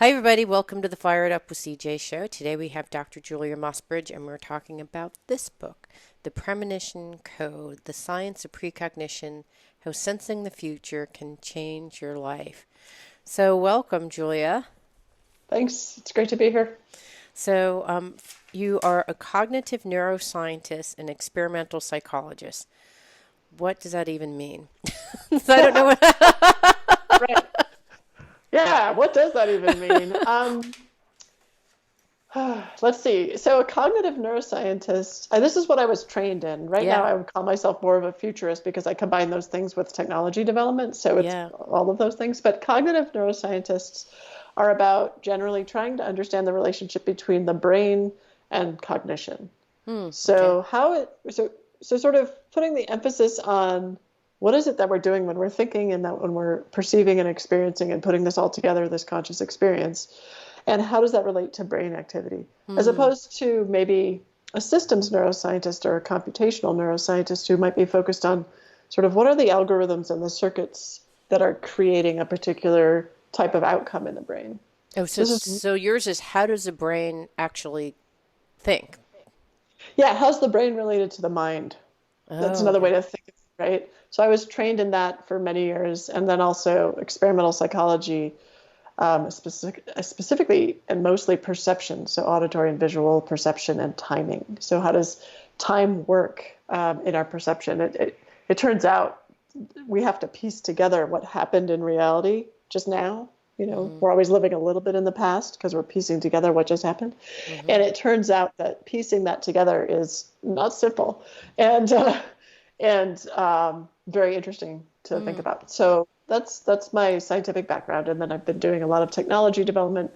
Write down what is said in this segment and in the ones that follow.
Hi, everybody. Welcome to the Fire It Up with CJ show. Today we have Dr. Julia Mossbridge, and we're talking about this book, The Premonnition Code, The Science of Precognition, How Sensing the Future Can Change Your Life. So welcome, Julia. Thanks. It's great to be here. So you are a cognitive neuroscientist and experimental psychologist. What does that even mean? I don't know what... Right. Yeah, what does that even mean? Let's see. So a cognitive neuroscientist, and this is what I was trained in. Right now, Yeah, I would call myself more of a futurist because I combine those things with technology development. So it's yeah. all of those things. But cognitive neuroscientists are about generally trying to understand the relationship between the brain and cognition. Okay. So so sort of putting the emphasis on what is it that we're doing when we're thinking and that when we're perceiving and experiencing and putting this all together, this conscious experience, and how does that relate to brain activity, as Hmm. opposed to maybe a systems neuroscientist or a computational neuroscientist who might be focused on sort of what are the algorithms and the circuits that are creating a particular type of outcome in the brain. Oh, So so this is, so yours is how does the brain actually think? yeah, how's the brain related to the mind? That's Oh, another way okay. to think of it, right? So I was trained in that for many years, and then also experimental psychology, specifically and mostly perception, so auditory and visual perception and timing. So how does time work in our perception? It turns out we have to piece together what happened in reality just now. Mm-hmm. We're always living a little bit in the past because we're piecing together what just happened. Mm-hmm. And it turns out that piecing that together is not simple and very interesting to think Mm. about. So that's my scientific background. And then I've been doing a lot of technology development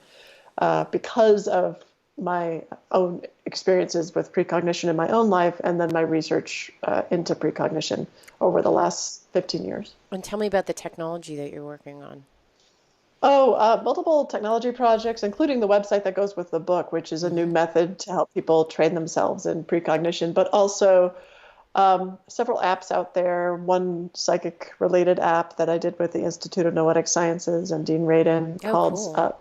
because of my own experiences with precognition in my own life, and then my research into precognition over the last 15 years. And tell me about the technology that you're working on. Oh, multiple technology projects, including the website that goes with the book, which is a new Mm-hmm. method to help people train themselves in precognition, but also several apps out there. One psychic related app that I did with the Institute of Noetic Sciences and Dean Radin Oh, called, cool.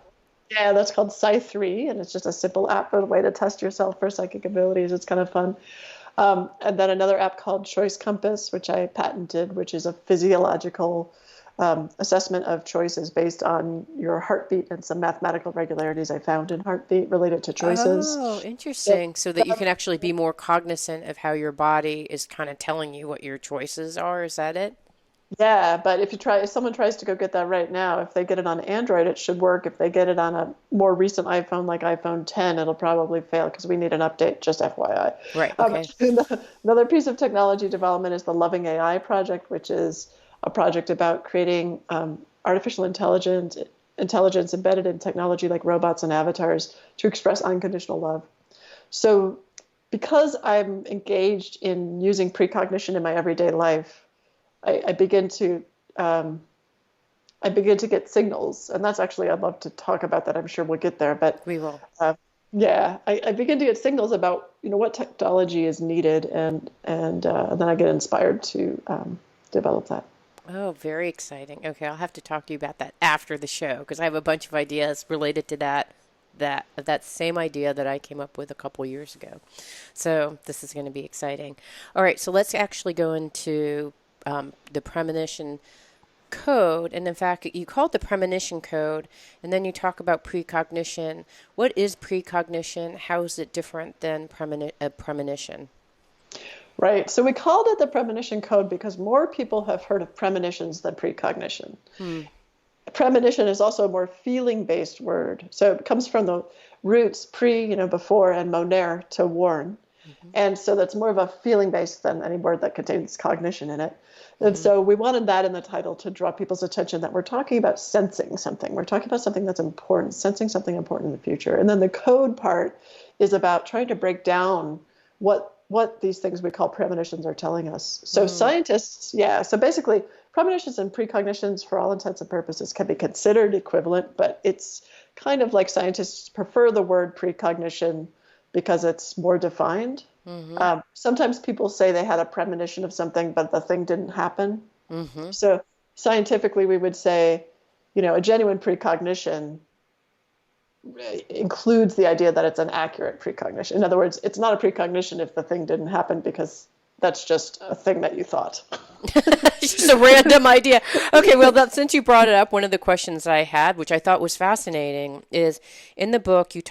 yeah, that's called Psi3. And it's just a simple app for a way to test yourself for psychic abilities. It's kind of fun. And then another app called Choice Compass, which I patented, which is a physiological assessment of choices based on your heartbeat and some mathematical regularities I found in heartbeat related to choices. Oh, So, interesting. So that you can actually be more cognizant of how your body is kind of telling you what your choices are. Is that it? yeah, but if someone tries to go get that right now, if they get it on Android, it should work. If they get it on a more recent iPhone, like iPhone 10, it'll probably fail because we need an update, just FYI. Right. Okay. Another piece of technology development is the Loving AI project, which is a project about creating artificial intelligence embedded in technology like robots and avatars to express unconditional love. So, because I'm engaged in using precognition in my everyday life, I, I begin to um, I begin to get signals, and that's actually I'd love to talk about that. I'm sure we'll get there, but We will. uh, yeah, I begin to get signals about what technology is needed, and then I get inspired to develop that. Oh, very exciting. Okay, I'll have to talk to you about that after the show because I have a bunch of ideas related to that same idea that I came up with a couple years ago. So this is going to be exciting. All right, so let's actually go into the premonition code. And in fact, you call it the premonition code, and then you talk about precognition. What is precognition? How is it different than premonition? Right. So we called it the Premonition Code because more people have heard of premonitions than precognition. Hmm. Premonition is also a more feeling-based word. So it comes from the roots pre, before, and moner, to warn. Hmm. And so that's more of a feeling based than any word that contains cognition in it. And Hmm. so we wanted that in the title to draw people's attention that we're talking about sensing something. We're talking about something that's important, sensing something important in the future. And then the code part is about trying to break down what these things we call premonitions are telling us. So Hmm. scientists, yeah, so basically premonitions and precognitions for all intents and purposes can be considered equivalent, but it's kind of like scientists prefer the word precognition because it's more defined. Hmm. Sometimes people say they had a premonition of something, but the thing didn't happen. Hmm. So scientifically, we would say, a genuine precognition includes the idea that it's an accurate precognition. In other words, it's not a precognition if the thing didn't happen, because that's just a thing that you thought. It's just a random idea. Okay, well, since you brought it up, one of the questions I had, which I thought was fascinating, is in the book you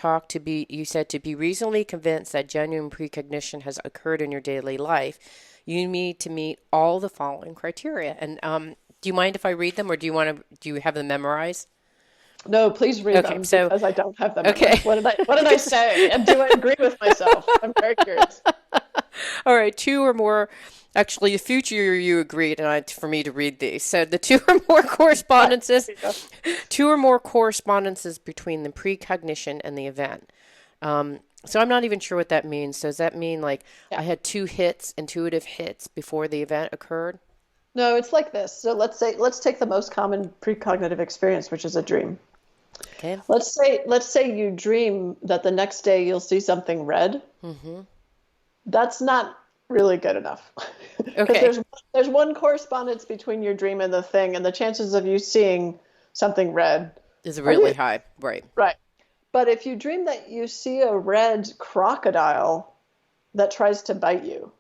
said to be reasonably convinced that genuine precognition has occurred in your daily life, you need to meet all the following criteria. And do you mind if I read them, or do you have them memorized? No, please read them, because I don't have them. Okay. What did I say? And do I agree with myself? I'm very curious. All right, two or more. Actually, the future you agreed, and for me to read these. So the two or more correspondences between the precognition and the event. So I'm not even sure what that means. So does that mean I had two intuitive hits before the event occurred? No, it's like this. So let's take the most common precognitive experience, which is a dream. Okay. Let's say you dream that the next day you'll see something red. Mm-hmm. That's not really good enough. Okay. There's one correspondence between your dream and the thing, and the chances of you seeing something red is really high. Right. Right. But if you dream that you see a red crocodile that tries to bite you,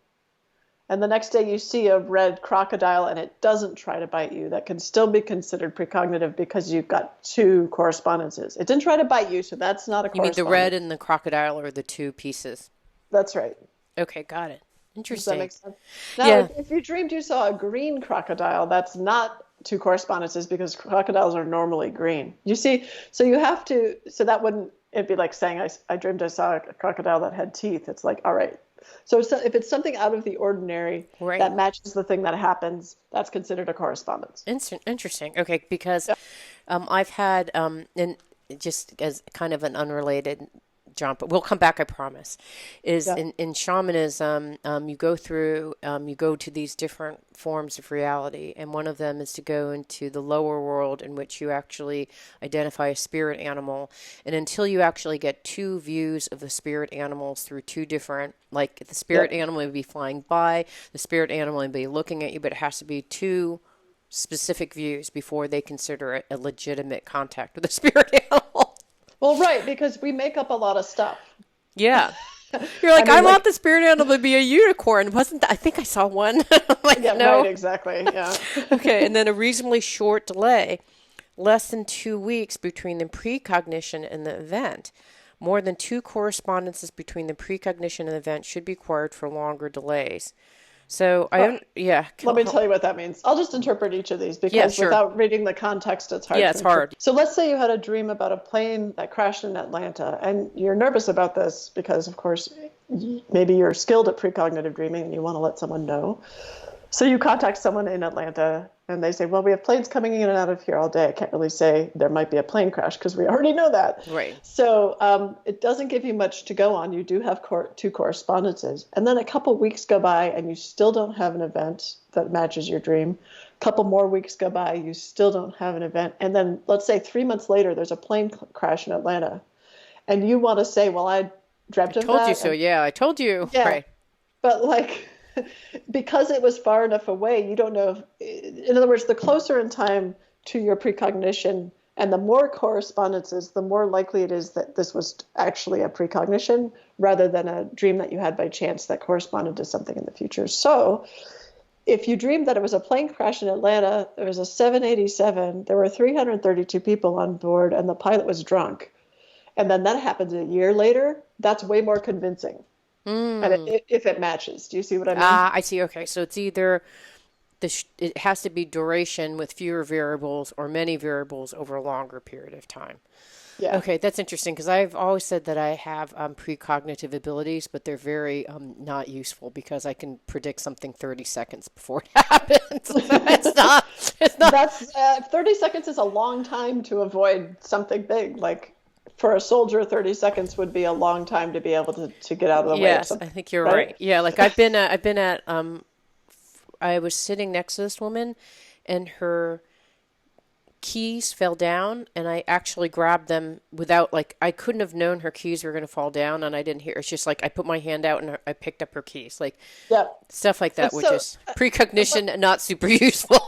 and the next day you see a red crocodile and it doesn't try to bite you, that can still be considered precognitive, because you've got two correspondences. It didn't try to bite you, so that's not a correspondence. You mean the red and the crocodile are the two pieces? That's right. Okay, got it. Interesting. Does that make sense? Now, if you dreamed you saw a green crocodile, that's not two correspondences, because crocodiles are normally green. You see, so that wouldn't, it'd be like saying I dreamed I saw a crocodile that had teeth. It's like, all right. So if it's something out of the ordinary that matches the thing that happens, that's considered a correspondence. Interesting. Okay, because I've had, and just as kind of an unrelated jump, but we'll come back, I promise, in shamanism, you go to these different forms of reality, and one of them is to go into the lower world, in which you actually identify a spirit animal, and until you actually get two views of the spirit animals through two different, like the spirit animal may be flying by, the spirit animal may be looking at you, but it has to be two specific views before they consider it a legitimate contact with the spirit animal. Well, right, because we make up a lot of stuff. Yeah. You're like, I want the spirit animal to be a unicorn. Wasn't that? I think I saw one. Like, yeah, no. Right, exactly. Yeah. Okay, and then a reasonably short delay, less than 2 weeks between the precognition and the event. More than two correspondences between the precognition and the event should be required for longer delays. So let me tell you what that means. I'll just interpret each of these, because without reading the context, it's hard. Yeah, it's hard. So let's say you had a dream about a plane that crashed in Atlanta, and you're nervous about this because, of course, maybe you're skilled at precognitive dreaming and you want to let someone know. So you contact someone in Atlanta, and they say, well, we have planes coming in and out of here all day. I can't really say there might be a plane crash, because we already know that. Right. So it doesn't give you much to go on. You do have two correspondences. And then a couple weeks go by, and you still don't have an event that matches your dream. A couple more weeks go by, you still don't have an event. And then let's say 3 months later, there's a plane crash in Atlanta. And you want to say, well, I dreamt of that. I told you so. Yeah, I told you. Yeah. Right. But because it was far enough away, you don't know in other words, the closer in time to your precognition and the more correspondences, the more likely it is that this was actually a precognition rather than a dream that you had by chance that corresponded to something in the future. So if you dreamed that it was a plane crash in Atlanta, there was a 787, there were 332 people on board, and the pilot was drunk, and then that happens a year later, that's way more convincing. And if it matches. Do you see what I mean? I see. Okay. So it's either it has to be duration with fewer variables or many variables over a longer period of time. Yeah. Okay. That's interesting, because I've always said that I have precognitive abilities, but they're very not useful, because I can predict something 30 seconds before it happens. So it's not. That's 30 seconds is a long time to avoid something big. Like, for a soldier, 30 seconds would be a long time to be able to get out of the way. Yes, I think you're right. Yeah, like I was sitting next to this woman, and her keys fell down, and I actually grabbed them without, I couldn't have known her keys were going to fall down, and I didn't hear. It's just like I put my hand out and I picked up her keys, stuff like that, which is precognition, not super useful.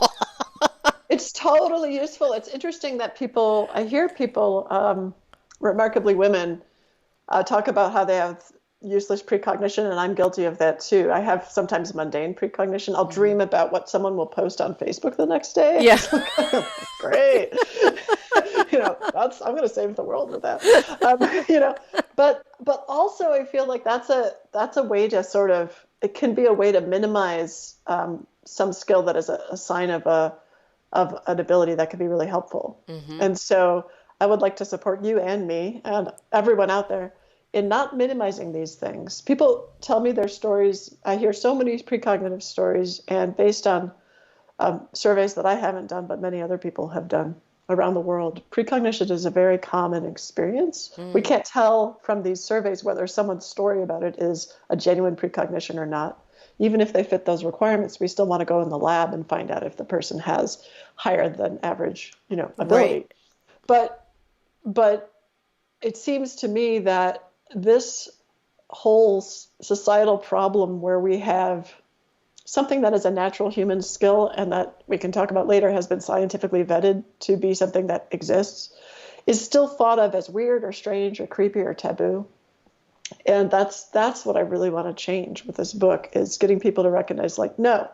It's totally useful. It's interesting that I hear people remarkably women talk about how they have useless precognition, and I'm guilty of that too. I have sometimes mundane precognition. I'll dream about what someone will post on Facebook the next day. Yeah. Great. I'm going to save the world with that. But also I feel like that's a way to sort of, it can be a way to minimize some skill that is a sign of an ability that can be really helpful. And so I would like to support you and me and everyone out there in not minimizing these things. People tell me their stories. I hear so many precognitive stories, and based on surveys that I haven't done, but many other people have done around the world, precognition is a very common experience. We can't tell from these surveys whether someone's story about it is a genuine precognition or not. Even if they fit those requirements, we still want to go in the lab and find out if the person has higher than average, ability. Right. But it seems to me that this whole societal problem where we have something that is a natural human skill and that we can talk about later has been scientifically vetted to be something that exists is still thought of as weird or strange or creepy or taboo. And that's what I really want to change with this book, is getting people to recognize, like, no,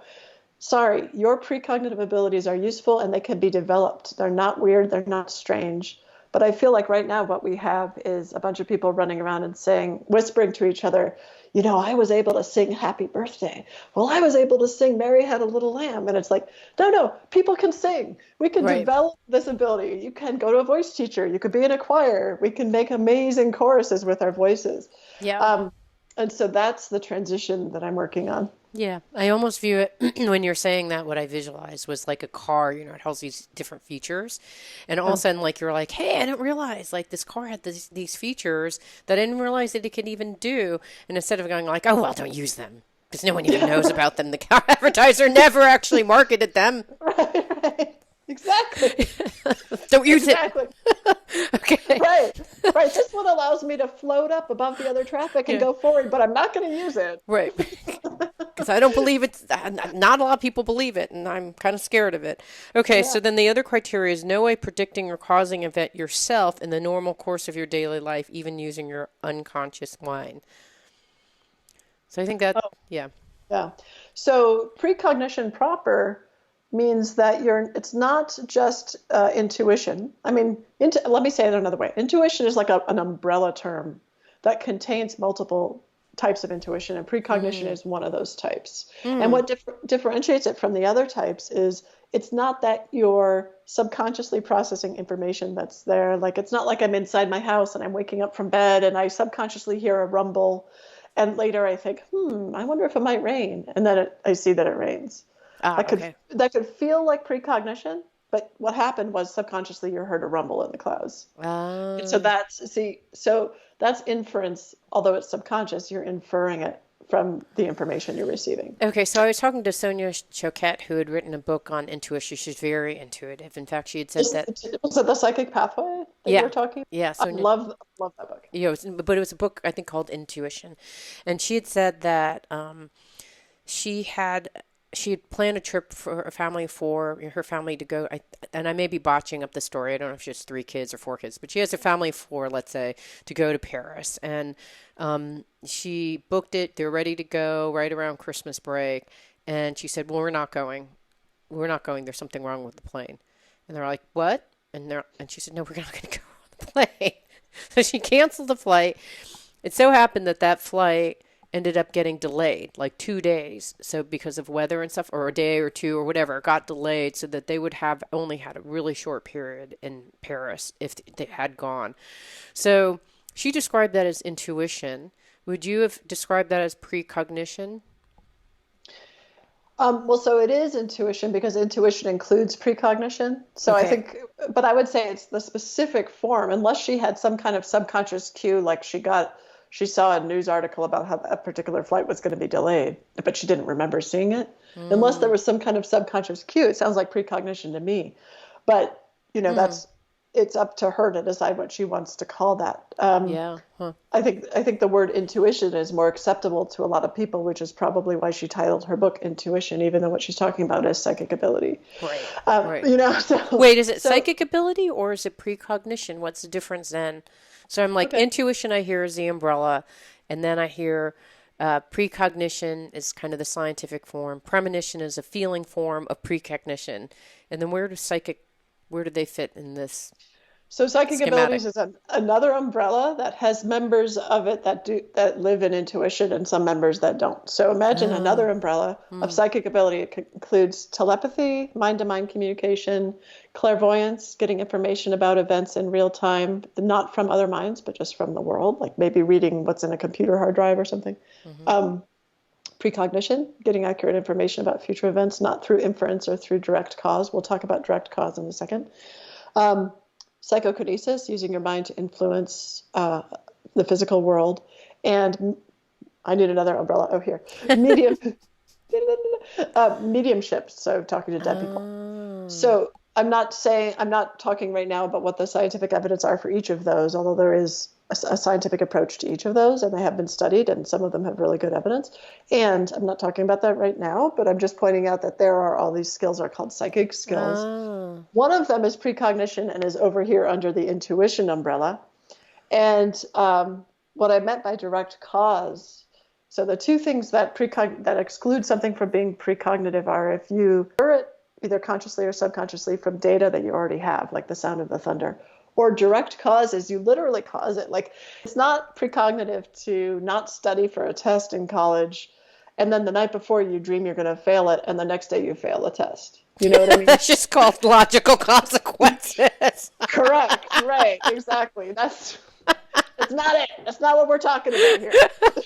sorry, your precognitive abilities are useful and they can be developed. They're not weird, they're not strange. But I feel like right now what we have is a bunch of people running around and whispering to each other, I was able to sing Happy Birthday. Well, I was able to sing Mary Had a Little Lamb. And it's like, no, people can sing. We can develop this ability. You can go to a voice teacher. You could be in a choir. We can make amazing choruses with our voices. Yeah. And so that's the transition that I'm working on. Yeah, I almost view it when you're saying that, what I visualized was like a car, it has these different features. And all of a sudden, like, you're like, hey, I didn't realize like this car had these features that I didn't realize that it could even do. And instead of going like, oh, well, don't use them because no one even knows about them. The car advertiser never actually marketed them. Right. Exactly. Don't use it. Okay. Right. This one allows me to float up above the other traffic and go forward, but I'm not going to use it. Right. Because I don't believe it. Not a lot of people believe it, and I'm kind of scared of it. Okay, so then the other criteria is no way predicting or causing an event yourself in the normal course of your daily life, even using your unconscious mind. So I think that, yeah. So precognition proper means that it's not just intuition. I mean, let me say it another way. Intuition is like an umbrella term that contains multiple types of intuition, and precognition is one of those types. And what differentiates it from the other types is it's not that you're subconsciously processing information that's there. Like, it's not like I'm inside my house and I'm waking up from bed and I subconsciously hear a rumble, and later I think, I wonder if it might rain, and then I see that it rains. That could feel like precognition, but what happened was subconsciously you heard a rumble in the clouds. And so that's inference. Although it's subconscious, you're inferring it from the information you're receiving. Okay, so I was talking to Sonia Choquette, who had written a book on intuition. She's very intuitive. In fact, she had said Was it The Psychic Pathway that you were talking? Yeah. Sonia, I love that book. But it was a book, I think, called Intuition. And she had said that she had planned a trip for her family to go, and I may be botching up the story. I don't know if she has 3 kids or 4 kids, but she has a family of 4, let's say, to go to Paris. And she booked it. They're ready to go right around Christmas break. And she said, well, we're not going. There's something wrong with the plane. And they're like, what? And she said, no, we're not going to go on the plane. So she canceled the flight. It so happened that flight ended up getting delayed like 2 days. So because of weather and stuff, or a day or 2 or whatever, it got delayed so that they would have only had a really short period in Paris if they had gone. So she described that as intuition. Would you have described that as precognition? Well, so it is intuition because intuition includes precognition. So I think, but I would say it's the specific form, unless she had some kind of subconscious cue, like she saw a news article about how that particular flight was going to be delayed, but she didn't remember seeing it. Unless there was some kind of subconscious cue, it sounds like precognition to me. But, it's up to her to decide what she wants to call that. I think the word intuition is more acceptable to a lot of people, which is probably why she titled her book Intuition, even though what she's talking about is psychic ability. Right. Wait, is it psychic ability or is it precognition? What's the difference then? So I'm like, Okay. intuition, I hear is the umbrella. And then I hear precognition is kind of the scientific form. Premonition is a feeling form of precognition. And then where do they fit in this So psychic schematic? abilities is another umbrella that has members of it that live in intuition and some members that don't. So imagine Oh, another umbrella of hmm. psychic ability. It includes telepathy, mind-to-mind communication, clairvoyance, getting information about events in real time, not from other minds, but just from the world, like maybe reading what's in a computer hard drive or something. Hmm. Um, Precognition, getting accurate information about future events, not through inference or through direct cause. We'll talk about direct cause in a second. Um, Psychokinesis, using your mind to influence the physical world. And I need another umbrella. Oh, here. Medium, mediumship, so talking to dead people. Oh. So I'm not talking right now about what the scientific evidence are for each of those, although there is a scientific approach to each of those, and they have been studied, and some of them have really good evidence. And I'm not talking about that right now, but I'm just pointing out that there are all these skills are called psychic skills. Oh. One of them is precognition and is over here under the intuition umbrella. And what I meant by direct cause. So the two things that exclude something from being precognitive are if you hear it either consciously or subconsciously from data that you already have, like the sound of the thunder. Or direct cause is you literally cause it. Like it's not precognitive to not study for a test in college, and then the night before you dream you're going to fail it, and the next day you fail the test. You know what I mean? That's just called logical consequences. Correct. Right. Exactly. That's not it. That's not what we're talking about here.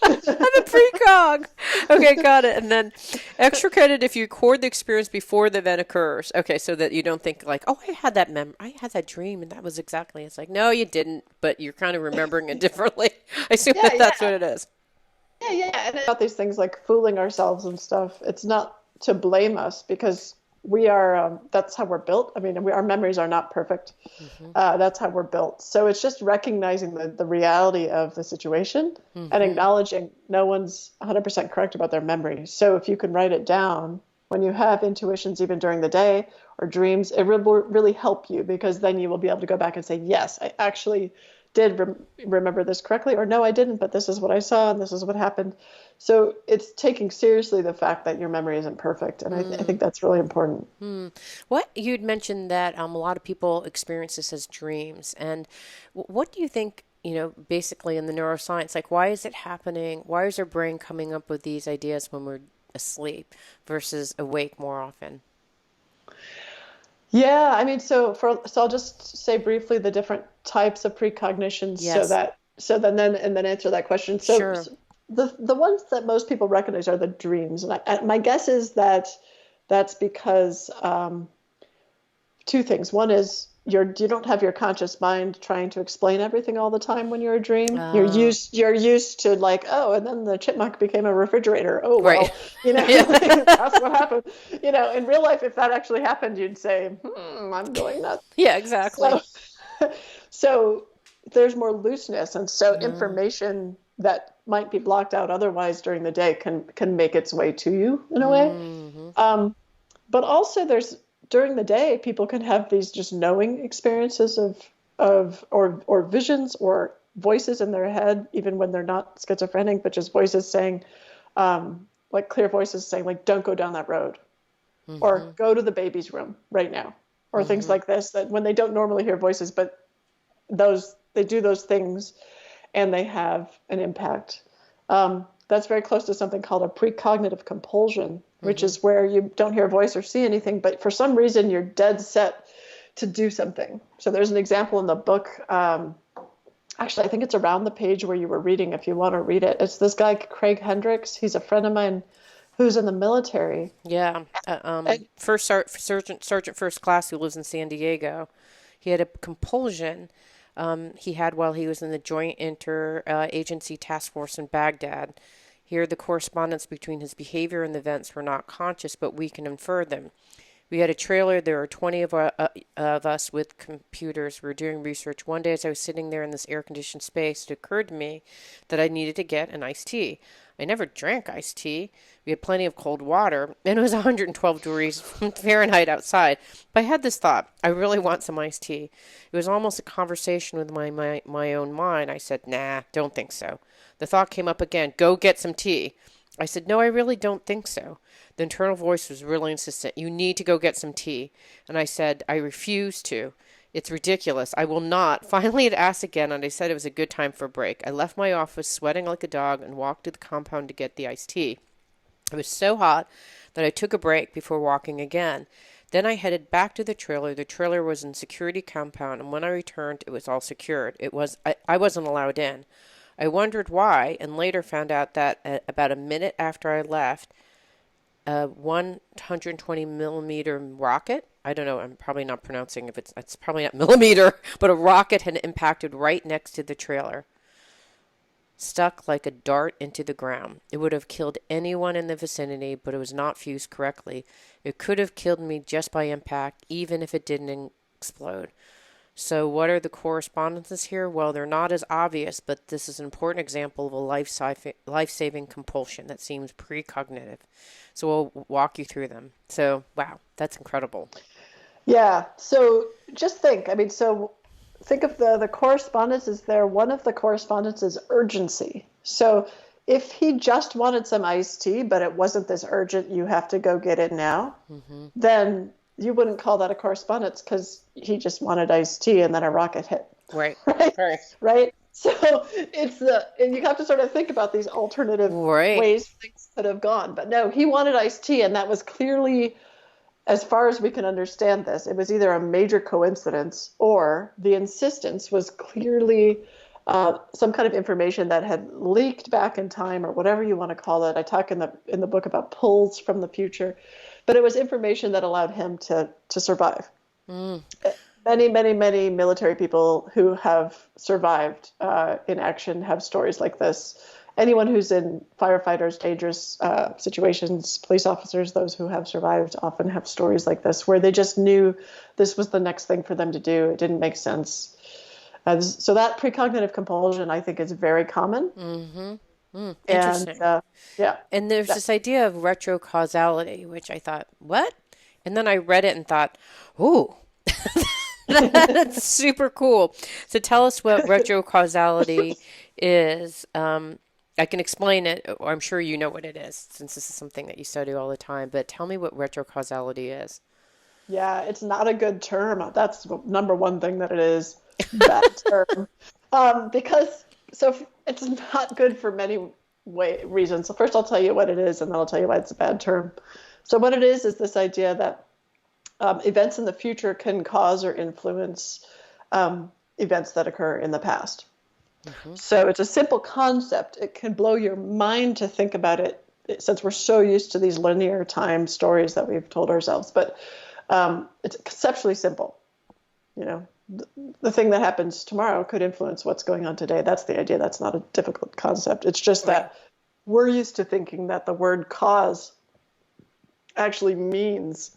I'm a precog. Okay, got it. And then extra credit if you record the experience before the event occurs. Okay, so that you don't think like, oh, I had that dream, and that was exactly. It's like, no, you didn't, but you're kind of remembering it differently. I assume Yeah, that that's yeah. what it is. Yeah. And about these things like fooling ourselves and stuff, it's not to blame us because we are, that's how we're built. I mean, our memories are not perfect. Hmm. That's how we're built. So it's just recognizing the reality of the situation and Hmm. acknowledging no one's 100% correct about their memory. So if you can write it down when you have intuitions, even during the day or dreams, it will really help you because then you will be able to go back and say, yes, I actually did remember this correctly, or no, I didn't, but this is what I saw and this is what happened. So it's taking seriously the fact that your memory isn't perfect. And I think that's really important. What you'd mentioned that a lot of people experience this as dreams, and what do you think? Basically in the neuroscience, like why is it happening? Why is our brain coming up with these ideas when we're asleep versus awake more often? Yeah, I mean, so I'll just say briefly the different types of precognition Yes, and then answer that question. sure. So the ones that most people recognize are the dreams, and my guess is that that's because two things. One is you don't have your conscious mind trying to explain everything all the time when you're a dream. Uh, You're used to like, oh, and then the chipmunk became a refrigerator. Oh right. well, Yeah. like, that's what happened. In real life, if that actually happened, you'd say, I'm going nuts. Yeah, exactly. So so there's more looseness, and so Mm, information that might be blocked out otherwise during the day can make its way to you in a way. mm-hmm. Um, but also there's during the day people can have these just knowing experiences or visions or voices in their head even when they're not schizophrenic, but just voices saying like clear voices saying like don't go down that road or Mm-hmm. go to the baby's room right now or things Mm-hmm. like this, that when they don't normally hear voices, but those they do those things and they have an impact. That's very close to something called a precognitive compulsion, which Mm-hmm. is where you don't hear a voice or see anything, but for some reason you're dead set to do something. So there's an example in the book. Actually, I think it's around the page where you were reading if you want to read it. It's this guy, Craig Hendricks. He's a friend of mine who's in the military. Yeah. And, Sergeant first class who lives in San Diego. He had a compulsion he had while he was in the Joint Inter-Agency Task Force in Baghdad. Here, the correspondence between his behavior and the events were not conscious, but we can infer them. We had a trailer. There were 20 of us with computers. We were doing research. One day, as I was sitting there in this air conditioned space, it occurred to me that I needed to get an iced tea. I never drank iced tea. We had plenty of cold water, and it was 112 degrees Fahrenheit outside. But I had this thought, I really want some iced tea. It was almost a conversation with my own mind. I said, nah, don't think so. The thought came up again, go get some tea. I said, no, I really don't think so. The internal voice was really insistent. You need to go get some tea. And I said, I refuse to. It's ridiculous. I will not. Finally, it asked again, and I said it was a good time for a break. I left my office sweating like a dog and walked to the compound to get the iced tea. It was so hot that I took a break before walking again. Then I headed back to the trailer. The trailer was in security compound, and when I returned, it was all secured. I wasn't allowed in. I wondered why, and later found out that about a minute after I left, a 120 millimeter rocket, I don't know, I'm probably not pronouncing if it's probably not millimeter, but a rocket had impacted right next to the trailer, stuck like a dart into the ground. It would have killed anyone in the vicinity, but it was not fused correctly. It could have killed me just by impact, even if it didn't explode. So what are the correspondences here? Well, they're not as obvious, but this is an important example of a life-saving compulsion that seems precognitive. So we'll walk you through them. So, wow, that's incredible. Yeah. So just think, think of the correspondences there. One of the correspondences is urgency. So if he just wanted some iced tea, but it wasn't this urgent, you have to go get it now, then you wouldn't call that a correspondence because he just wanted iced tea and then a rocket hit. Right. Right. So and you have to sort of think about these alternative ways things could have gone. But no, he wanted iced tea, and that was clearly, as far as we can understand this, it was either a major coincidence or the insistence was clearly some kind of information that had leaked back in time, or whatever you want to call it. I talk in the book about pulls from the future, but it was information that allowed him to survive. Many, many, many military people who have survived in action have stories like this. Anyone who's in firefighters, dangerous situations, police officers, those who have survived often have stories like this, where they just knew this was the next thing for them to do. It didn't make sense. So that precognitive compulsion, I think, is very common. Interesting. And, yeah. And there's this idea of retrocausality, which I thought, what? And then I read it and thought, ooh, that's super cool. So tell us what retrocausality is. I can explain it, or I'm sure you know what it is, since this is something that you study all the time. But tell me what retrocausality is. Yeah, it's not a good term. That's the number one thing that it is. Bad term. Because it's not good for many reasons. So first I'll tell you what it is, and then I'll tell you why it's a bad term. So what it is this idea that events in the future can cause or influence events that occur in the past. So it's a simple concept. It can blow your mind to think about it, since we're so used to these linear time stories that we've told ourselves. But it's conceptually simple. You know, the thing that happens tomorrow could influence what's going on today. That's the idea. That's not a difficult concept. It's just that we're used to thinking that the word cause actually means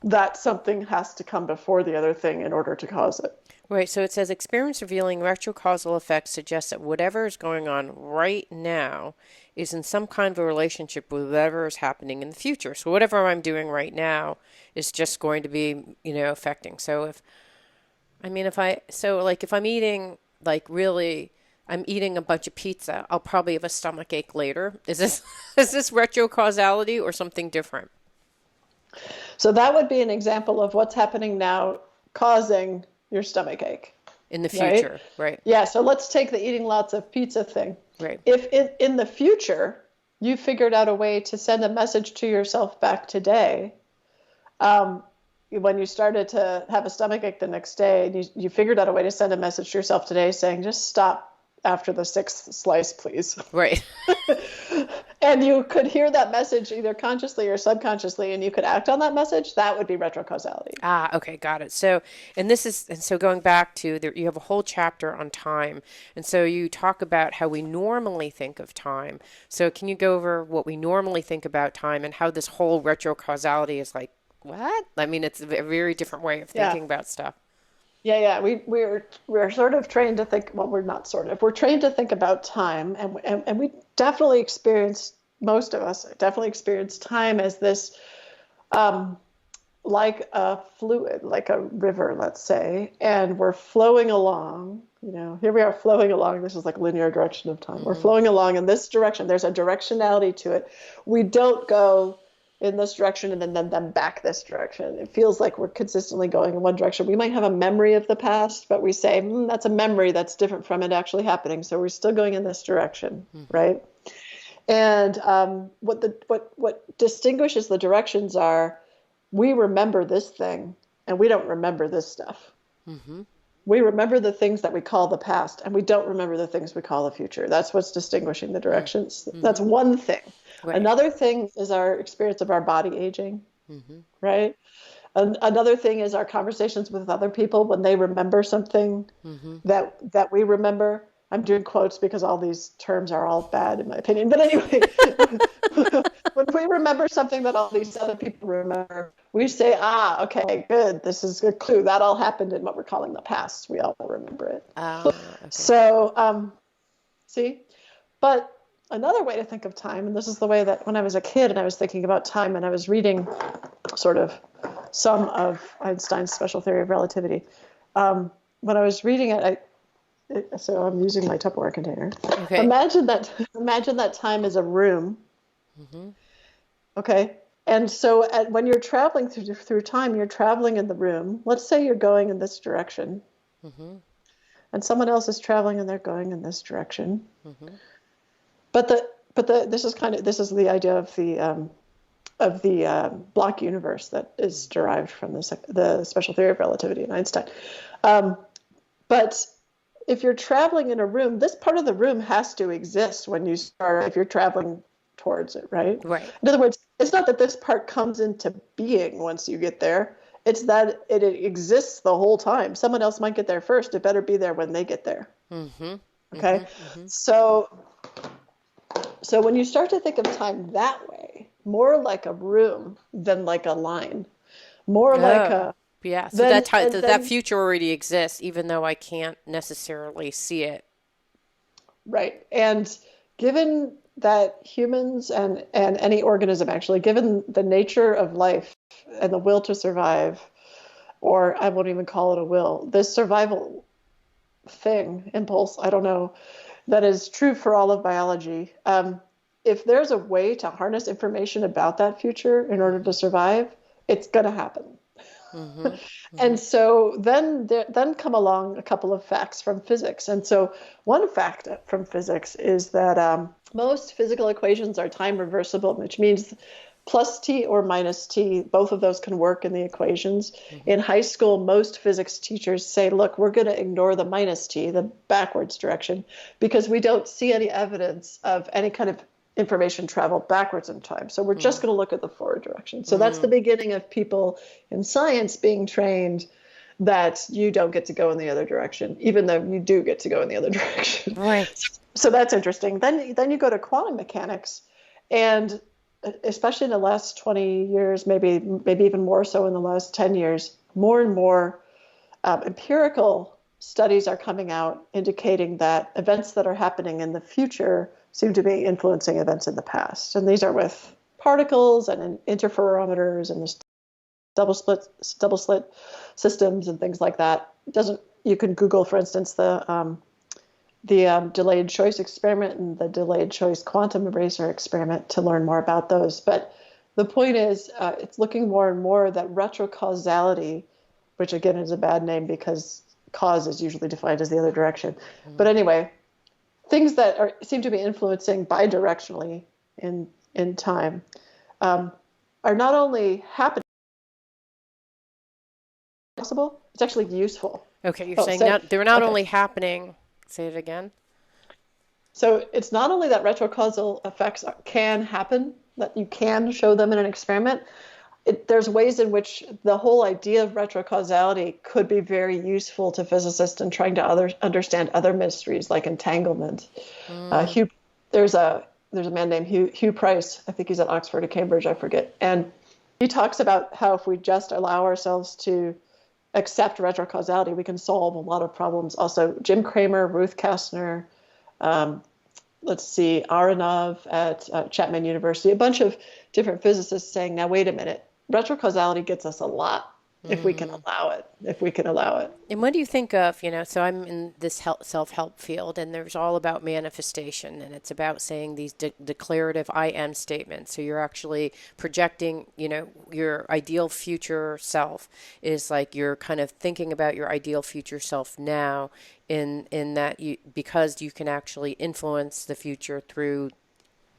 that something has to come before the other thing in order to cause it. Right. So it says experience revealing retrocausal effects suggests that whatever is going on right now is in some kind of a relationship with whatever is happening in the future. So whatever I'm doing right now is just going to be, affecting. So if I'm eating, I'm eating a bunch of pizza, I'll probably have a stomach ache later. Is this retrocausality or something different? So that would be an example of what's happening now causing your stomach ache. In the future, right? Yeah, so let's take the eating lots of pizza thing. Right. If in the future you figured out a way to send a message to yourself back today, when you started to have a stomach ache the next day, and you figured out a way to send a message to yourself today saying, just stop after the sixth slice, please. Right. And you could hear that message either consciously or subconsciously, and you could act on that message, that would be retrocausality. Okay, got it. So going back to there, you have a whole chapter on time. And so you talk about how we normally think of time. So can you go over what we normally think about time and how this whole retrocausality is like, what? I mean, it's a very different way of thinking about stuff. Yeah. We're sort of trained to think. Well, we're not sort of. We're trained to think about time, and we definitely experience, most of us definitely experience time as this, um, like a fluid, like a river, let's say, and we're flowing along. Here we are flowing along. This is like linear direction of time. We're Mm-hmm. flowing along in this direction. There's a directionality to it. We don't go in this direction and then back this direction. It feels like we're consistently going in one direction. We might have a memory of the past, but we say, that's a memory that's different from it actually happening. So we're still going in this direction, Mm-hmm. right? And what distinguishes the directions are, we remember this thing and we don't remember this stuff. Mm-hmm. We remember the things that we call the past and we don't remember the things we call the future. That's what's distinguishing the directions. That's Mm-hmm. one thing. Right. Another thing is our experience of our body aging, Mm-hmm. right? Another thing is our conversations with other people when they remember something Mm-hmm. that we remember. I'm doing quotes because all these terms are all bad in my opinion. But anyway, when we remember something that all these other people remember, we say, okay, good. This is a clue. That all happened in what we're calling the past. We all remember it. Okay. So, see, but another way to think of time, and this is the way that when I was a kid and I was thinking about time and I was reading sort of some of Einstein's special theory of relativity. When I was reading so I'm using my Tupperware container. Okay. Imagine that time is a room, Mm-hmm. okay? And so when you're traveling through time, you're traveling in the room. Let's say you're going in this direction, Mm-hmm. and someone else is traveling and they're going in this direction. Mm-hmm. But this is the idea of the block universe that is derived from the special theory of relativity in Einstein. But if you're traveling in a room, this part of the room has to exist when you start, if you're traveling towards it, right? Right. In other words, it's not that this part comes into being once you get there. It's that it exists the whole time. Someone else might get there first. It better be there when they get there. Mm-hmm. Okay? Mm-hmm. So when you start to think of time that way, more like a room than like a line, more like Oh, a yeah. So then that time, and that then future already exists, even though I can't necessarily see it. right. And given that humans and any organism actually, given the nature of life and the will to survive, or I won't even call it a will, this survival thing, impulse, I don't know, that is true for all of biology. If there's a way to harness information about that future in order to survive, it's going to happen. Mm-hmm. Mm-hmm. And so then come along a couple of facts from physics. And so one fact from physics is that most physical equations are time reversible, which means plus t or minus t, both of those can work in the equations. Mm-hmm. In high school, most physics teachers say, look, we're going to ignore the minus t, the backwards direction, because we don't see any evidence of any kind of information travel backwards in time. So we're just going to look at the forward direction. So that's Mm-hmm. the beginning of people in science being trained that you don't get to go in the other direction, even though you do get to go in the other direction. Right. So that's interesting. Then you go to quantum mechanics, and especially in the last 20 years, maybe even more so in the last 10 years, more and more empirical studies are coming out indicating that events that are happening in the future seem to be influencing events in the past. And these are with particles and interferometers and this double slit systems and things like that. You can Google, for instance, the delayed choice experiment and the delayed choice quantum eraser experiment to learn more about those. But the point is, it's looking more and more that retrocausality, which again is a bad name because cause is usually defined as the other direction. But anyway, things that seem to be influencing bidirectionally in time are not only happening, possible, it's actually useful. Okay, you're Oh, saying so now they're not okay. only happening. Say it again. So it's not only that retrocausal effects can happen, that you can show them in an experiment. There's ways in which the whole idea of retrocausality could be very useful to physicists in trying to understand other mysteries like entanglement. Mm. Hugh, there's a man named Hugh Price. I think he's at Oxford or Cambridge, I forget. And he talks about how if we just allow ourselves to accept retrocausality, we can solve a lot of problems. Also, Jim Cramer, Ruth Kastner, um, let's see, Aronov at Chapman University, a bunch of different physicists saying, now, wait a minute, retrocausality gets us a lot if we can allow it, if we can allow it. And what do you think of, so I'm in this self-help field, and there's all about manifestation, and it's about saying these declarative I am statements. So you're actually projecting, your ideal future self is like you're kind of thinking about your ideal future self now in that because you can actually influence the future through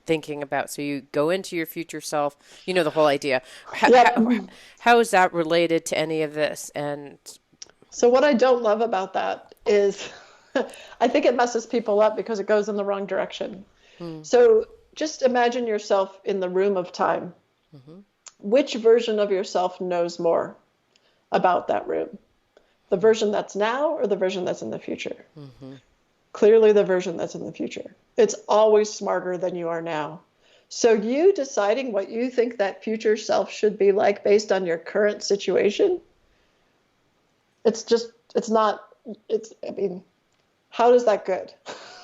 thinking about. So you go into your future self, the whole idea. How is that related to any of this? And so what I don't love about that is I think it messes people up because it goes in the wrong direction. So just imagine yourself in the room of time. Which version of yourself knows more about that room? The version that's now or the version that's in the future? Clearly the version that's in the future. It's always smarter than you are now. So you deciding what you think that future self should be like based on your current situation, how is that good?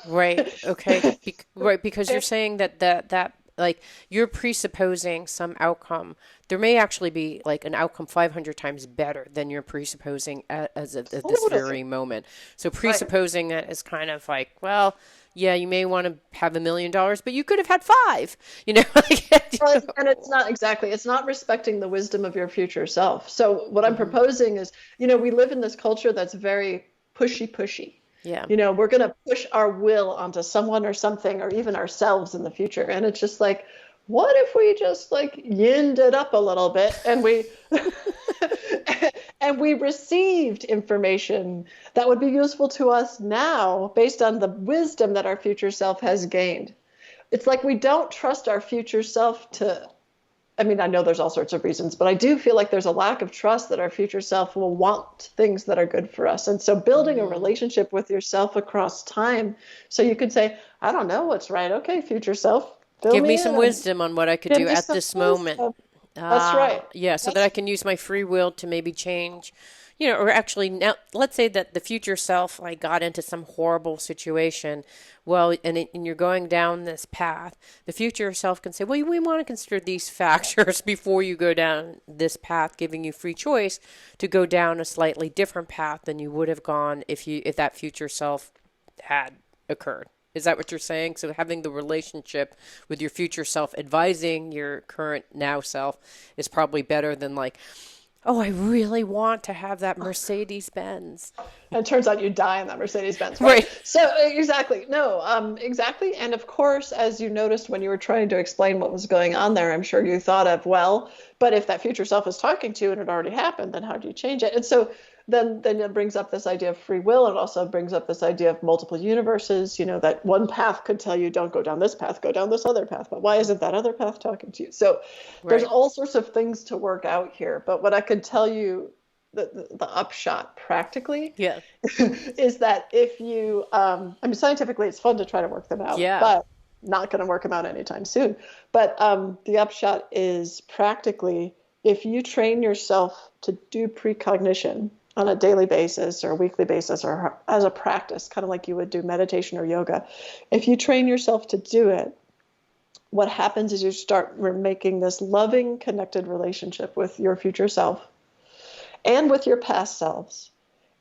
Right. Okay. Right. Because you're saying that like you're presupposing some outcome. There may actually be like an outcome 500 times better than you're presupposing at this very moment. So presupposing that is kind of like, well, yeah, you may want to have $1 million, but you could have had 5, And it's not respecting the wisdom of your future self. So what I'm proposing is, we live in this culture that's very pushy. Yeah. We're going to push our will onto someone or something or even ourselves in the future. And it's just like, what if we just like yinned it up a little bit and we and we received information that would be useful to us now based on the wisdom that our future self has gained. It's like we don't trust our future self I know there's all sorts of reasons, but I do feel like there's a lack of trust that our future self will want things that are good for us. And so building a relationship with yourself across time, so you could say, I don't know what's right. Okay, future self, give me some wisdom on what I could do at this moment. That's right. Yeah, so that I can use my free will to maybe change, or actually now, let's say that the future self, like got into some horrible situation. Well, and you're going down this path, the future self can say, well, we want to consider these factors before you go down this path, giving you free choice to go down a slightly different path than you would have gone if that future self had occurred. Is that what you're saying? So having the relationship with your future self, advising your current now self, is probably better than like, oh, I really want to have that Mercedes-Benz. And it turns out you die in that Mercedes-Benz, right? So exactly. No, exactly. And of course, as you noticed when you were trying to explain what was going on there, I'm sure you thought of, well, but if that future self is talking to you and it already happened, then how do you change it? And so then it brings up this idea of free will. It also brings up this idea of multiple universes, that one path could tell you, don't go down this path, go down this other path. But why isn't that other path talking to you? So there's all sorts of things to work out here. But what I can tell you, the upshot practically is that if you, scientifically, it's fun to try to work them out, but not going to work them out anytime soon. But the upshot is practically, if you train yourself to do precognition on a daily basis or a weekly basis or as a practice, kind of like you would do meditation or yoga, if you train yourself to do it, what happens is you start making this loving, connected relationship with your future self and with your past selves.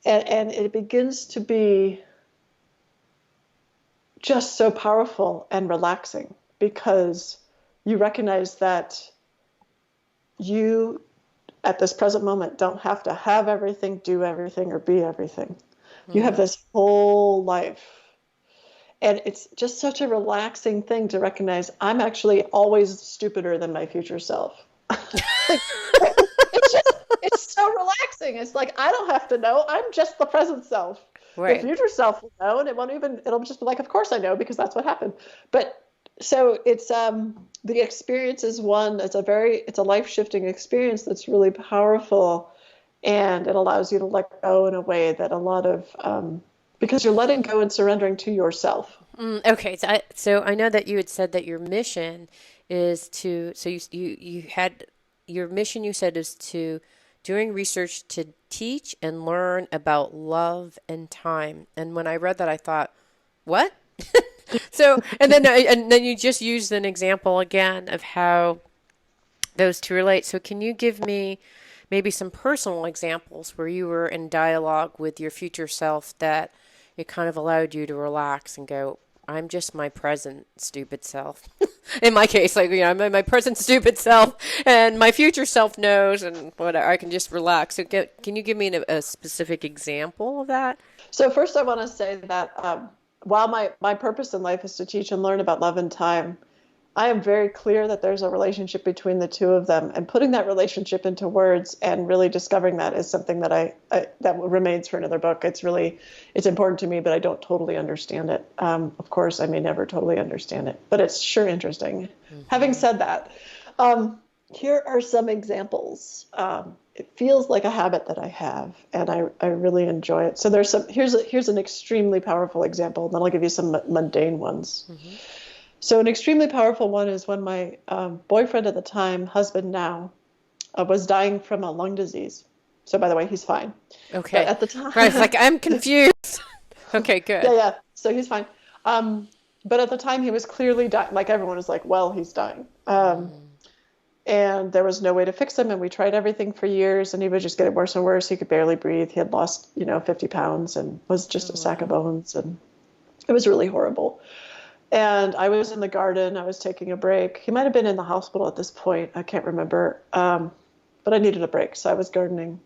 And it begins to be just so powerful and relaxing because you recognize that you, at this present moment, don't have to have everything, do everything, or be everything. You have this whole life. And it's just such a relaxing thing to recognize I'm actually always stupider than my future self. It's so relaxing. It's like, I don't have to know. I'm just the present self. Right. The future self will know, and it'll just be like, of course I know because that's what happened. But so it's, the experience is it's a life-shifting experience that's really powerful, and it allows you to let go in a way that a lot of, because you're letting go and surrendering to yourself. Okay, so I know that you had said that your mission is to, so you had, your mission you said is to doing research to teach and learn about love and time. And when I read that, I thought, what? So, and then you just used an example again of how those two relate. So can you give me maybe some personal examples where you were in dialogue with your future self that it kind of allowed you to relax and go, I'm just my present stupid self. In my case, like, I'm my present stupid self, and my future self knows, and whatever. I can just relax. So, can you give me a specific example of that? So first, I want to say that while my purpose in life is to teach and learn about love and time, I am very clear that there's a relationship between the two of them, and putting that relationship into words and really discovering that is something that that remains for another book. It's important to me, but I don't totally understand it. Of course, I may never totally understand it, but it's sure interesting. Mm-hmm. Having said that, here are some examples. It feels like a habit that I have, and I really enjoy it. So here's an extremely powerful example, and then I'll give you some mundane ones. Mm-hmm. So an extremely powerful one is when my boyfriend at the time, husband now, was dying from a lung disease. So by the way, he's fine. Okay. But at the time, right, it's like I'm confused. Okay, good. Yeah. So he's fine. But at the time, he was clearly dying. Like everyone was like, well, he's dying. And there was no way to fix him. And we tried everything for years, and he was just getting worse and worse. He could barely breathe. He had lost, 50 pounds and was just a sack of bones. And it was really horrible. And I was in the garden. I was taking a break. He might have been in the hospital at this point. I can't remember. But I needed a break, so I was gardening.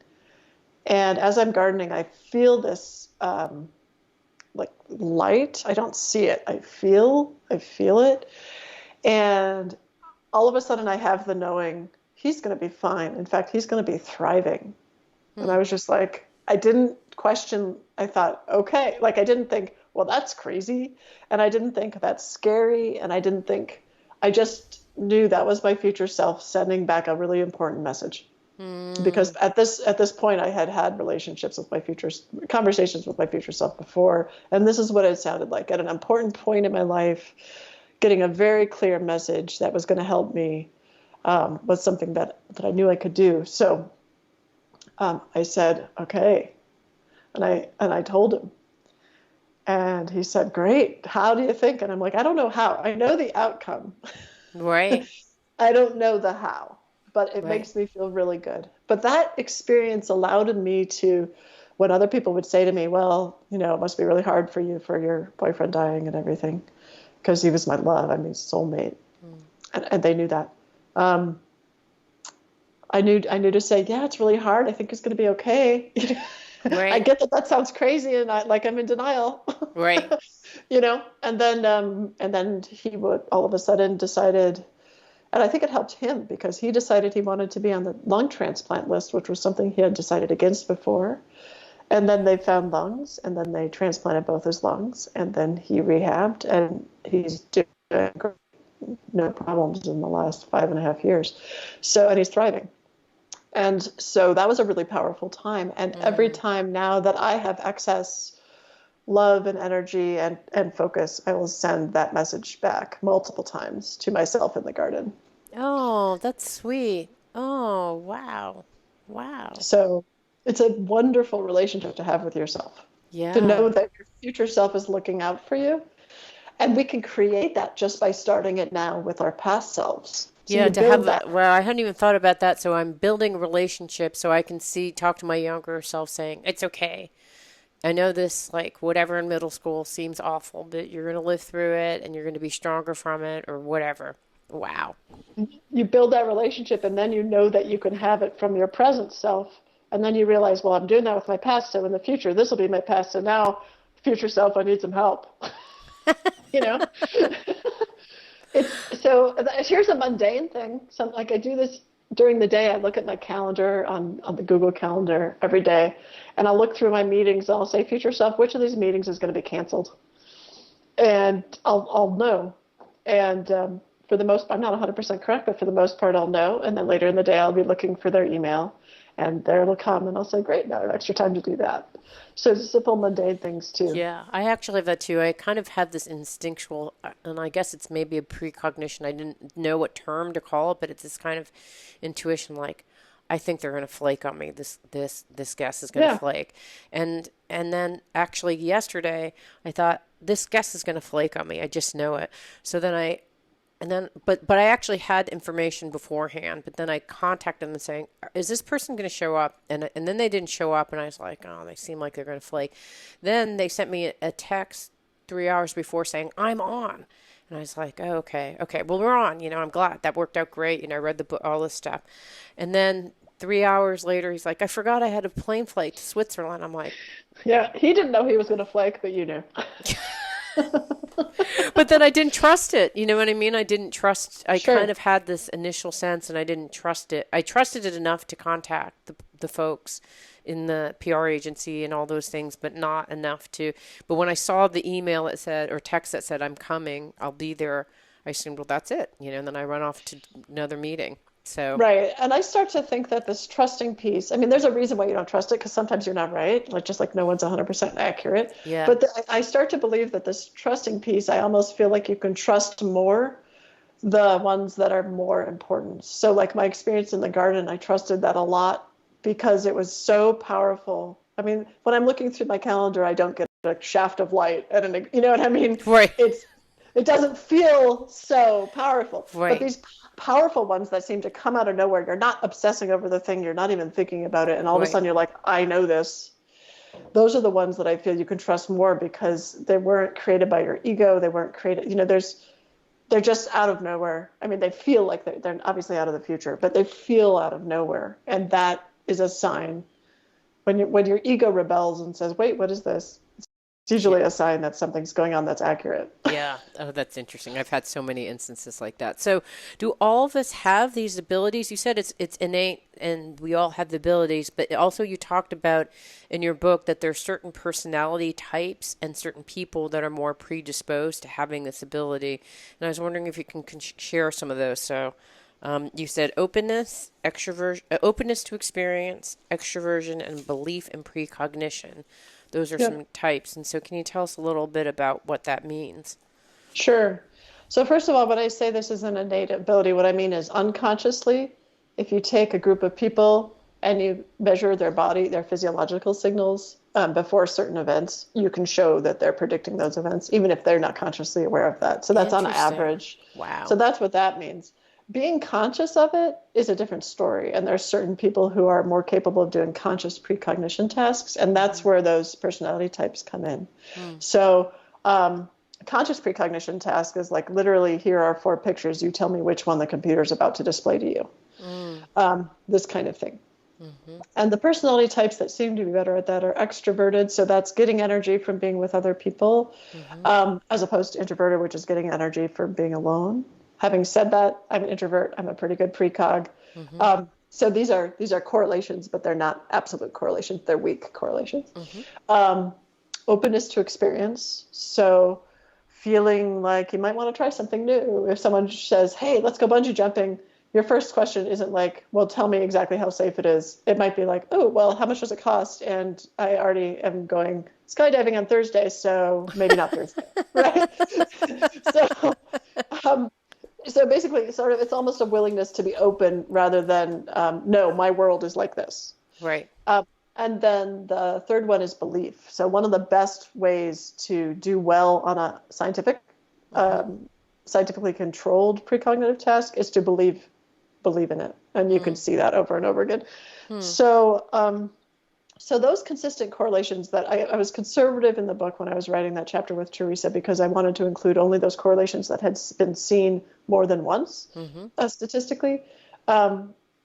And as I'm gardening, I feel this like light. I don't see it. I feel it. And all of a sudden, I have the knowing he's going to be fine. In fact, he's going to be thriving. And I was just like, I didn't question. I thought, okay. Like, I didn't think, well, that's crazy. And I didn't think that's scary. And I just knew that was my future self sending back a really important message. Because at this point, I had conversations with my future self before. And this is what it sounded like at an important point in my life, getting a very clear message that was going to help me was something that I knew I could do. So I said, okay. And I told him. And he said, great. How do you think? And I'm like, I don't know how. I know the outcome. Right. I don't know the how, but it makes me feel really good. But that experience allowed me to, when other people would say to me, well, it must be really hard for you for your boyfriend dying and everything, because he was my love. I mean, soulmate. And they knew that. I knew to say, yeah, it's really hard. I think it's going to be okay. Right. I get that sounds crazy, and I'm in denial. Right. And then he would all of a sudden decided, and I think it helped him because he decided he wanted to be on the lung transplant list, which was something he had decided against before. And then they found lungs, and then they transplanted both his lungs, and then he rehabbed, and he's doing great, no problems in the last 5.5 years. So, and he's thriving. And so that was a really powerful time. And every time now that I have excess love and energy and focus, I will send that message back multiple times to myself in the garden. Oh, that's sweet. Oh, wow. Wow. So it's a wonderful relationship to have with yourself. Yeah. To know that your future self is looking out for you. And we can create that just by starting it now with our past selves. So yeah, to have that. Well, I hadn't even thought about that. So I'm building a relationship so I can talk to my younger self saying, it's okay. I know this, like, whatever in middle school seems awful, but you're going to live through it and you're going to be stronger from it or whatever. Wow. You build that relationship, and then you know that you can have it from your present self. And then you realize, well, I'm doing that with my past. So in the future, this will be my past. So now, future self, I need some help. So here's a mundane thing. So like I do this during the day. I look at my calendar on the Google Calendar every day, and I'll look through my meetings. And I'll say, future self, which of these meetings is going to be canceled? And I'll know. And for the most, I'm not 100% correct, but for the most part, I'll know. And then later in the day, I'll be looking for their email, and there it'll come, and I'll say, great, now I have extra time to do that. So it's simple, mundane things too. Yeah, I actually have that too. I kind of have this instinctual, and I guess it's maybe a precognition. I didn't know what term to call it, but it's this kind of intuition like, I think they're going to flake on me. This guest is going to Yeah. flake. And then actually yesterday I thought this guest is going to flake on me. I just know it. So then but I actually had information beforehand, but then I contacted them saying, is this person going to show up? And then they didn't show up, and I was like, oh, they seem like they're going to flake. Then they sent me a text 3 hours before saying, I'm on. And I was like, oh, okay, well, we're on. I'm glad. That worked out great. I read the book, all this stuff. And then 3 hours later, he's like, I forgot I had a plane flight to Switzerland. I'm like, Yeah. He didn't know he was going to flake, but you knew. but then I didn't trust it. You know what I mean? I didn't trust. I Sure. kind of had this initial sense, and I didn't trust it. I trusted it enough to contact the folks in the PR agency and all those things, but not enough to. But when I saw the email that said, or text that said, I'm coming, I'll be there, I assumed, well, that's it. And then I run off to another meeting. So, Right. And I start to think that this trusting piece, I mean, there's a reason why you don't trust it because sometimes you're not right, like just like no one's 100% accurate. yeah. But I start to believe that this trusting piece, I almost feel like you can trust more the ones that are more important. So, like my experience in the garden, I trusted that a lot because it was so powerful. I mean, when I'm looking through my calendar, I don't get a shaft of light and you know what I mean? Right. It doesn't feel so powerful. Right. But these powerful ones that seem to come out of nowhere, you're not obsessing over the thing, you're not even thinking about it, and all of a Right. sudden you're like, I know this. Those are the ones that I feel you can trust more because they weren't created by your ego. They weren't created, they're just out of nowhere. I mean, they feel like they're obviously out of the future, but they feel out of nowhere. And that is a sign when your ego rebels and says, wait, what is this? It's usually a sign that something's going on that's accurate. Yeah. Oh, that's interesting. I've had so many instances like that. So, do all of us have these abilities? You said it's innate, and we all have the abilities. But also, you talked about in your book that there are certain personality types and certain people that are more predisposed to having this ability. And I was wondering if you can share some of those. So, you said openness, extroversion, openness to experience, extroversion, and belief in precognition. Those are Yep. some types. And so can you tell us a little bit about what that means? Sure. So first of all, when I say this is an innate ability, what I mean is unconsciously, if you take a group of people and you measure their body, their physiological signals before certain events, you can show that they're predicting those events, even if they're not consciously aware of that. So that's on Interesting. average. Wow. So that's what that means. Being conscious of it is a different story. And there's certain people who are more capable of doing conscious precognition tasks. And that's where those personality types come in. So conscious precognition task is like literally, here are 4 pictures. You tell me which one the computer's about to display to you. This kind of thing. And the personality types that seem to be better at that are extroverted. So that's getting energy from being with other people, as opposed to introverted, which is getting energy from being alone. Having said that, I'm an introvert. I'm a pretty good precog. So these are correlations, but they're not absolute correlations. They're weak correlations. Openness to experience. So feeling like you might want to try something new. If someone says, hey, let's go bungee jumping, your first question isn't like, well, tell me exactly how safe it is. It might be like, oh, well, how much does it cost? And I already am going skydiving on Thursday, so maybe not Thursday, right? So basically, sort of, it's almost a willingness to be open rather than, no, my world is like this. Right. And then the third one is belief. So one of the best ways to do well on a scientifically controlled precognitive task is to believe in it. And you can see that over and over again. So those consistent correlations that I was conservative in the book when I was writing that chapter with Teresa, because I wanted to include only those correlations that had been seen more than once statistically.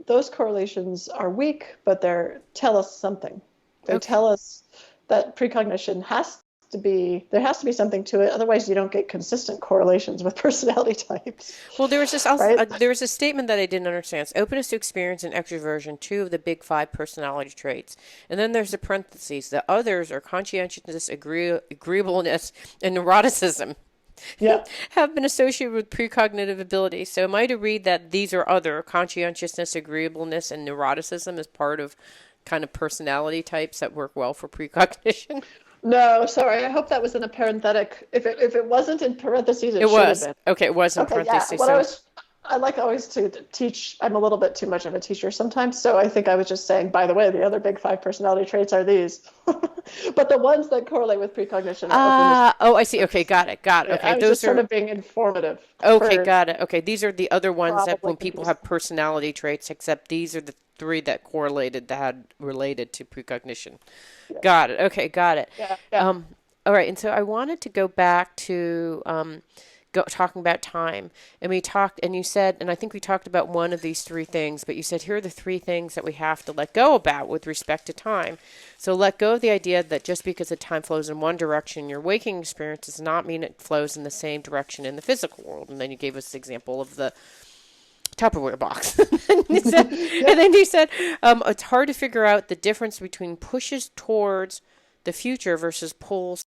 Those correlations are weak, but they tell us something. They tell us that precognition there has to be something to it. Otherwise, you don't get consistent correlations with personality types. Well, there was there was a statement that I didn't understand. It's openness to experience and extroversion, 2 of the big 5 personality traits. And then there's the parentheses. The others are conscientiousness, agreeableness, and neuroticism. Yeah. Have been associated with precognitive ability. So am I to read that these are other conscientiousness, agreeableness, and neuroticism as part of kind of personality types that work well for precognition? No, sorry. I hope that was in a parenthetic. If it wasn't in parentheses, it should was. have been. Okay, it was in Okay, parentheses. yeah. I like always to teach. I'm a little bit too much of a teacher sometimes, so I think I was just saying, by the way, the other big five personality traits are these. But the ones that correlate with precognition are openness. Ah, oh, I see. Okay, got it. Got it. Yeah, Okay, I was just those sort are of being informative okay, for got it. Okay, these are the other ones that probably when people confusing. have personality traits, except these are the three that correlated that had related to precognition. Yeah, Got it. Okay, got it. yeah, yeah. Um, all right, and so I wanted to go back to talking about time, and we talked, and you said, and I think we talked about one of these three things, but you said here are the three things that we have to let go about with respect to time. So let go of the idea that just because the time flows in one direction, your waking experience does not mean it flows in the same direction in the physical world. And then you gave us the example of the Tupperware box. Yeah. And then you said it's hard to figure out the difference between pushes towards the future versus pulls.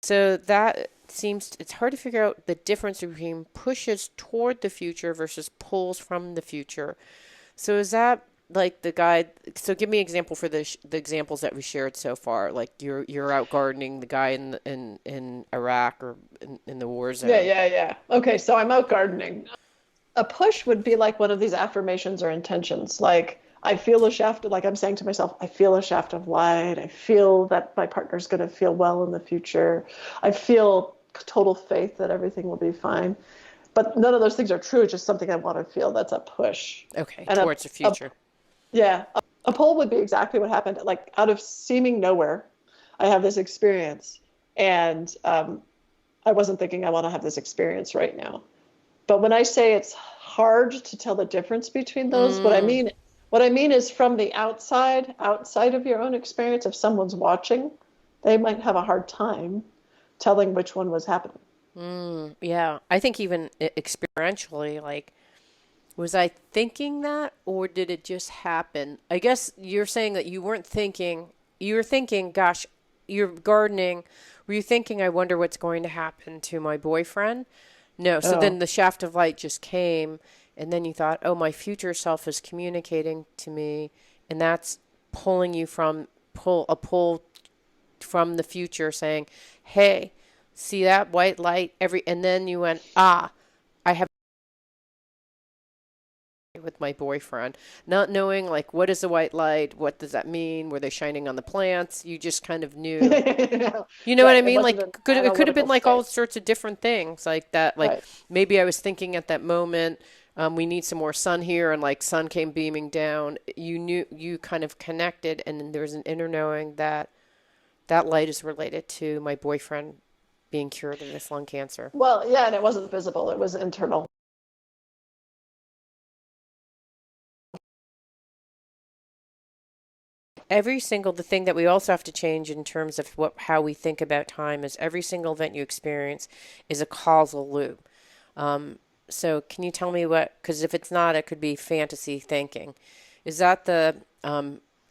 So that seems it's hard to figure out the difference between pushes toward the future versus pulls from the future. So is that like the guy? So give me an example for the examples that we shared so far. Like you're out gardening, the guy in Iraq or in the war Yeah, zone. yeah, yeah. Okay, so I'm out gardening. A push would be like one of these affirmations or intentions. Like, I feel a shaft, like I'm saying to myself, I feel a shaft of light. I feel that my partner's going to feel well in the future. I feel total faith that everything will be fine. But none of those things are true, just something I want to feel. That's a push. Okay, And towards the a future. yeah, a pull would be exactly what happened. Like, out of seeming nowhere, I have this experience. And I wasn't thinking I want to have this experience right now. But when I say it's hard to tell the difference between those, Mm, what I mean is from the outside, outside of your own experience, if someone's watching, they might have a hard time telling which one was happening. yeah, I think even experientially, like, was I thinking that or did it just happen? I guess you're saying that you weren't thinking, you were thinking, gosh, you're gardening. Were you thinking, I wonder what's going to happen to my boyfriend? No. So then Oh, the shaft of light just came, and then you thought, oh, my future self is communicating to me, and that's pulling you from a pull from the future saying, hey, see that white light and then you went, ah, I have with my boyfriend, not knowing like what is a white light, what does that mean, were they shining on the plants, you just kind of knew, you know what I right. It mean, wasn't like an it could have been analytical like all state. sorts of different things like that, like Right. maybe I was thinking at that moment, we need some more sun here, and like sun came beaming down, you knew, you kind of connected, and then there was an inner knowing that that light is related to my boyfriend being cured of this lung cancer. Well, yeah, and it wasn't visible. It was internal. Every single the thing that we also have to change in terms of what how we think about time is every single event you experience is a causal loop. Um, so can you tell me what? Because if it's not, it could be fantasy thinking. Is that the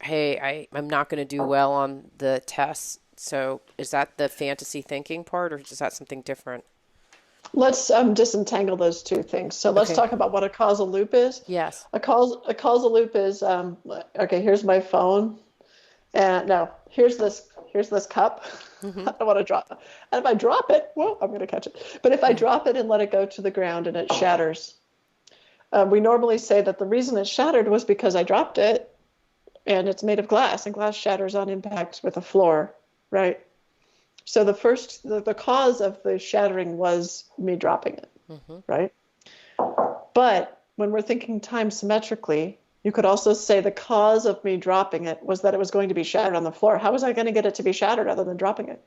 hey, I'm not going to do well on the tests? So is that the fantasy thinking part, or is that something different? Let's disentangle those two things. So let's Okay. talk about what a causal loop is. Yes. A causal loop is okay. Here's my phone. And no, here's this cup. Mm-hmm. I don't want to drop it. And if I drop it, well, I'm going to catch it. But if I drop it and let it go to the ground and it shatters, we normally say that the reason it shattered was because I dropped it and it's made of glass and glass shatters on impact with the floor, right? So the cause of the shattering was me dropping it, Mm-hmm. right? But when we're thinking time symmetrically, you could also say the cause of me dropping it was that it was going to be shattered on the floor. How was I going to get it to be shattered other than dropping it?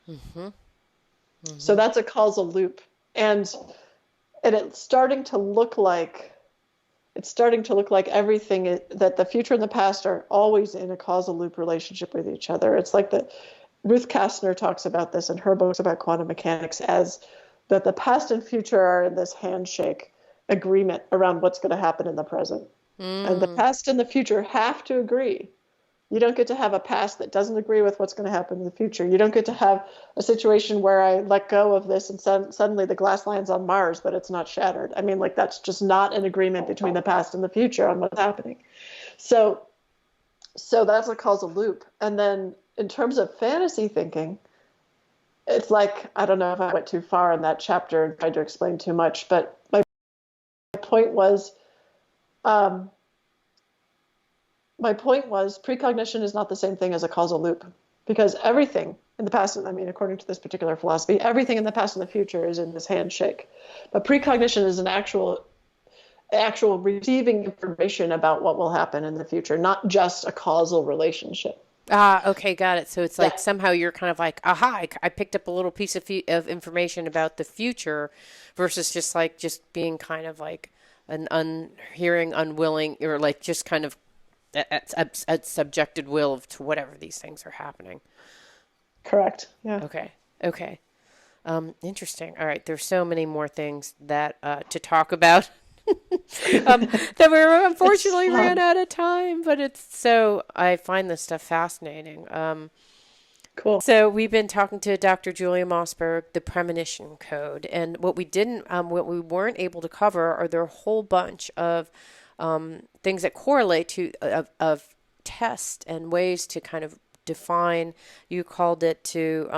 Mm-hmm. So Mm-hmm. that's a causal loop. And and it's starting to look like that the future and the past are always in a causal loop relationship with each other. It's like the Ruth Kastner talks about this in her books about quantum mechanics as that the past and future are in this handshake agreement around what's going to happen in the present. And the Mm. past and the future have to agree. You don't get to have a past that doesn't agree with what's going to happen in the future. You don't get to have a situation where I let go of this and suddenly the glass lands on Mars, but it's not shattered. I mean, like that's just not an agreement between the past and the future on what's happening. So, so that's a causal loop. And then in terms of fantasy thinking, it's like I don't know if I went too far in that chapter and tried to explain too much, but my point was, um, precognition is not the same thing as a causal loop, because everything in the past, I mean, according to this particular philosophy, everything in the past and the future is in this handshake. But precognition is an actual receiving information about what will happen in the future, not just a causal relationship. Ah, okay, got it. So it's Yeah, like somehow you're kind of like, aha, I picked up a little piece of information about the future versus just being kind of like an hearing unwilling or like just kind of at subjected will to whatever these things are happening. correct. Yeah. Okay, okay. Interesting. All right, there's so many more things that to talk about. That we It's unfortunately ran out of time, but it's so I find this stuff fascinating. cool. So we've been talking to Dr. Julia Mossbridge, the Premonition Code, and what we weren't able to cover are there a whole bunch of things that correlate to of tests and ways to kind of define. You called it to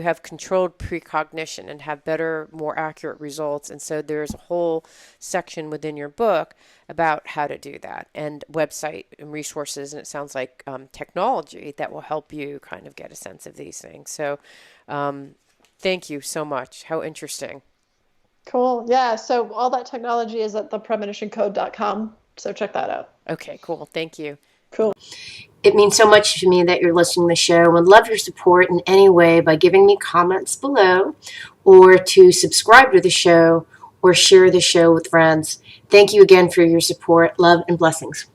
have controlled precognition and have better, more accurate results. And so there's a whole section within your book about how to do that, and website and resources. And it sounds like technology that will help you kind of get a sense of these things. So thank you so much. How interesting. Cool. Yeah. So all that technology is at thepremonitioncode.com. So check that out. Okay, cool. Thank you. Cool. It means so much to me that you're listening to the show. I would love your support in any way by giving me comments below, or to subscribe to the show, or share the show with friends. Thank you again for your support. Love and blessings.